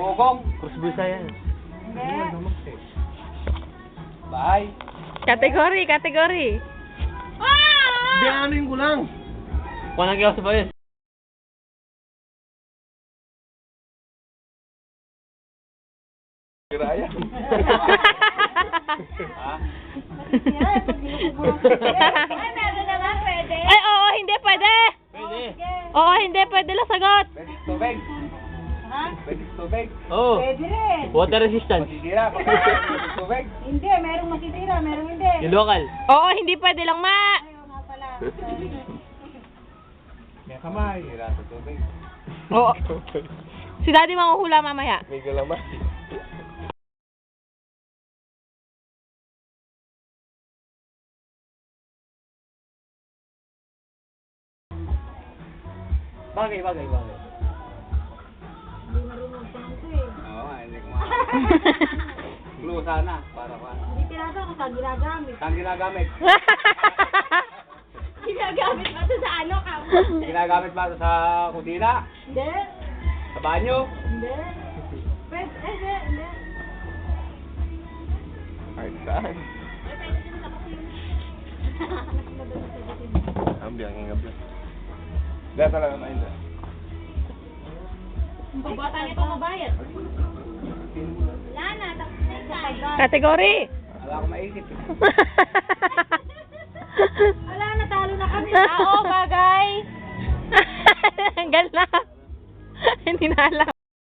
Bugong. Kusbusa yan. Hindi. Bahay. Kategory. Biyanin ko lang. Kung nang kiyaw sa bayos. Kiraya. Ha? Ay, meron naman, pwede. Ay, oo, hindi pwede. Pwede. Oo, hindi pwede lang sagot. Pwede tubig. Ha? Pwede tubig. Oo. Pwede rin. Water resistant. Masisira. Pwede tubig. Hindi, merong masisira, merong hindi. Yung local. Oo, hindi pwede lang, ma. Ayaw nga pala. Sorry. May kamay. Masisira sa tubig. Oo. Si daddy manguhula mamaya. May galamay. Bagay. Hindi marunong sa nito eh. Oo nga, hindi ko ma... Clue sana. Para ka. Hindi tinatanong kung saan ginagamit. Saan ginagamit? Ginagamit ba ito sa ano ka? Ginagamit ba ito sa kusina? Hindi. Sa banyo? Hindi. Pwede, hindi. Ay, saan? Ay, pwede din sa kusina. Ang biyang ingap lang. Dahil talaga na hindi. Bata niya ito mabayad. Wala na, tapos na yung Kategory. Wala akong maisip. Wala na, talo na kami. Oo, bagay. Hanggang na. Hindi na alam.